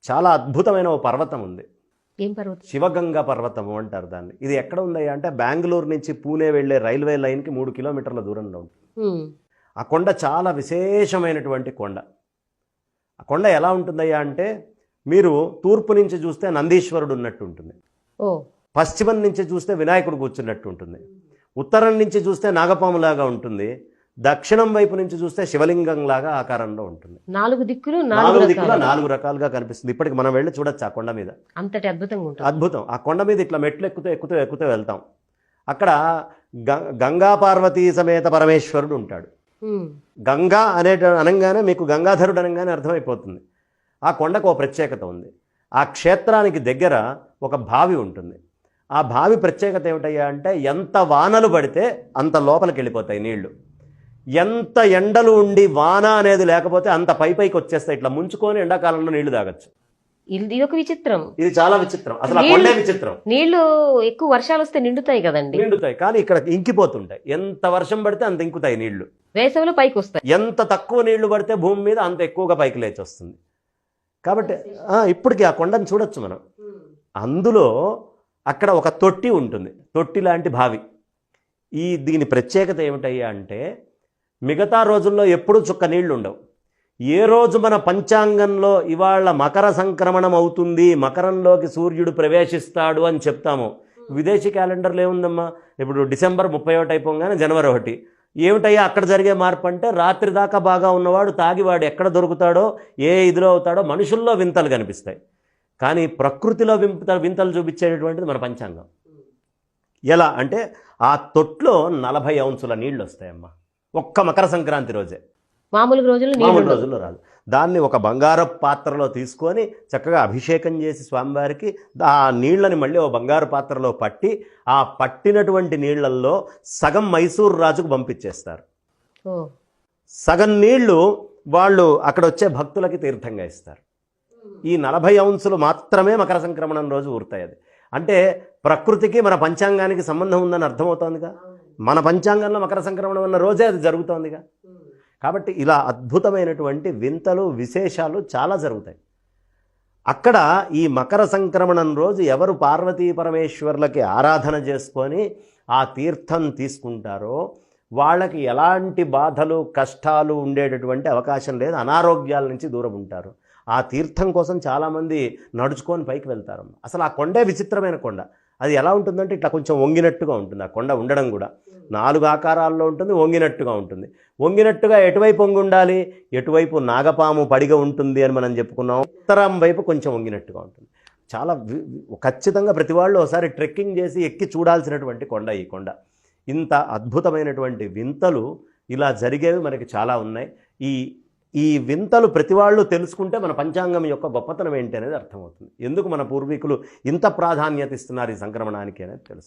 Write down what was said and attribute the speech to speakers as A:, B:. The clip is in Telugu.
A: చాలా అద్భుతమైన ఓ పర్వతం ఉంది.
B: ఏం పర్వతం?
A: శివగంగా పర్వతము అంటారు దాన్ని. ఇది ఎక్కడ ఉందయ్యా అంటే బెంగుళూరు నుంచి పూణే వెళ్ళే రైల్వే లైన్కి 3 కిలోమీటర్ల దూరంలో ఉంటుంది. ఆ కొండ చాలా విశేషమైనటువంటి కొండ. ఆ కొండ ఎలా ఉంటుందయ్యా అంటే మీరు తూర్పు నుంచి చూస్తే నందీశ్వరుడు ఉన్నట్టు ఉంటుంది, పశ్చిమం నుంచి చూస్తే వినాయకుడు కూర్చున్నట్టు ఉంటుంది, ఉత్తరం నుంచి చూస్తే నాగపాములాగా ఉంటుంది, దక్షిణం వైపు నుంచి చూస్తే శివలింగం లాగా ఆకారంలో ఉంటుంది.
B: 4 దిక్కులు
A: 4 రకాలుగా కనిపిస్తుంది. ఇప్పటికి మనం వెళ్ళి చూడొచ్చు ఆ కొండ మీద.
B: అంతటి అద్భుతంగా ఉంటుంది.
A: అద్భుతం. ఆ కొండ మీద ఇట్లా మెట్లు ఎక్కుతూ వెళ్తాం. అక్కడ గంగా పార్వతీ సమేత పరమేశ్వరుడు ఉంటాడు. గంగా అనగానే మీకు గంగాధరుడు అనగానే అర్థమైపోతుంది. ఆ కొండకు ఓ ప్రత్యేకత ఉంది. ఆ క్షేత్రానికి దగ్గర ఒక బావి ఉంటుంది. ఆ బావి ప్రత్యేకత ఏమిటయ్యా అంటే ఎంత వానలు పడితే అంత లోపలికి వెళ్ళిపోతాయి నీళ్లు. ఎంత ఎండలు ఉండి వాన అనేది లేకపోతే అంత పైకి వచ్చేస్తాయి. ఇట్లా ముంచుకొని ఎండాకాలంలో నీళ్లు తాగొచ్చు.
B: ఇది ఒక విచిత్రం.
A: ఇది చాలా విచిత్రం. అసలు ఆ కొండే విచిత్రం.
B: నీళ్లు ఎక్కువ వర్షాలు వస్తే నిండుతాయి కదండి.
A: నిండుతాయి, కానీ ఇక్కడ ఇంకిపోతుంటాయి. ఎంత వర్షం పడితే అంత ఇంకుతాయి నీళ్లు.
B: వేసవిలో పైకి వస్తాయి.
A: ఎంత తక్కువ నీళ్లు పడితే భూమి మీద అంత ఎక్కువగా పైకి లేచి వస్తుంది. కాబట్టి ఇప్పటికీ ఆ కొండను చూడొచ్చు మనం. అందులో అక్కడ ఒక తొట్టి ఉంటుంది, తొట్టి లాంటి బావి. దీని ప్రత్యేకత ఏమిటయ్యా అంటే మిగతా రోజుల్లో ఎప్పుడూ చుక్క నీళ్లు ఉండవు. ఏ రోజు మన పంచాంగంలో ఇవాళ మకర సంక్రమణం అవుతుంది, మకరంలోకి సూర్యుడు ప్రవేశిస్తాడు అని చెప్తాము. విదేశీ క్యాలెండర్లో ఏముందమ్మా, ఇప్పుడు డిసెంబర్ 31 అయిపోగానే జనవరి 1. ఏమిటయ్యా అక్కడ జరిగే మార్పు అంటే రాత్రి దాకా బాగా ఉన్నవాడు తాగివాడు ఎక్కడ దొరుకుతాడో, ఏ ఇదిలో అవుతాడో, మనుషుల్లో వింతలు కనిపిస్తాయి. కానీ ప్రకృతిలో వింతలు చూపించేటటువంటిది మన పంచాంగం. ఎలా అంటే ఆ తొట్లో 40 ఔన్సుల నీళ్ళు వస్తాయమ్మా ఒక్క మకర సంక్రాంతి రోజే.
B: మామూలు రోజుల్లో
A: రాదు. దాన్ని ఒక బంగారు పాత్రలో తీసుకొని చక్కగా అభిషేకం చేసి స్వామివారికి ఆ నీళ్లని మళ్ళీ ఓ బంగారు పాత్రలో పట్టి ఆ పట్టినటువంటి నీళ్లల్లో సగం మైసూరు రాజుకు పంపించేస్తారు. సగం నీళ్లు వాళ్ళు అక్కడ వచ్చే భక్తులకి తీర్థంగా ఇస్తారు. ఈ 40 ఔన్సులు మాత్రమే మకర సంక్రమణం రోజు ఊరుతాయి. అది అంటే ప్రకృతికి మన పంచాంగానికి సంబంధం ఉందని అర్థమవుతోందిగా. మన పంచాంగంలో మకర సంక్రమణం ఉన్న రోజే అది జరుగుతోందిగా. కాబట్టి ఇలా అద్భుతమైనటువంటి వింతలు విశేషాలు చాలా జరుగుతాయి. అక్కడ ఈ మకర సంక్రమణం రోజు ఎవరు పార్వతీ పరమేశ్వర్లకి ఆరాధన చేసుకొని ఆ తీర్థం తీసుకుంటారో వాళ్ళకి ఎలాంటి బాధలు కష్టాలు ఉండేటటువంటి అవకాశం లేదు. అనారోగ్యాల నుంచి దూరం ఉంటారు. ఆ తీర్థం కోసం చాలామంది నడుచుకొని పైకి వెళ్తారు. అసలు ఆ కొండే విచిత్రమైన కొండ. అది ఎలా ఉంటుందంటే ఇట్లా కొంచెం వంగినట్టుగా ఉంటుంది. ఆ కొండ ఉండడం కూడా 4 ఆకారాల్లో ఉంటుంది, వంగినట్టుగా ఉంటుంది. వంగినట్టుగా ఎటువైపు వంగి ఉండాలి, ఎటువైపు నాగపాము పడిగ ఉంటుంది అని మనం చెప్పుకున్నాం. ఉత్తరం వైపు కొంచెం వంగినట్టుగా ఉంటుంది. చాలా ఖచ్చితంగా ప్రతి వాళ్ళు ఒకసారి ట్రెక్కింగ్ చేసి ఎక్కి చూడాల్సినటువంటి కొండ ఈ కొండ. ఇంత అద్భుతమైనటువంటి వింతలు ఇలా జరిగేవి మనకి చాలా ఉన్నాయి. ఈ వింతలు ప్రతి వాళ్ళు తెలుసుకుంటే మన పంచాంగం యొక్క గొప్పతనం ఏంటి అనేది అర్థమవుతుంది. ఎందుకు మన పూర్వీకులు ఇంత ప్రాధాన్యత ఇస్తున్నారు ఈ సంక్రమణానికి అనేది తెలుస్తుంది.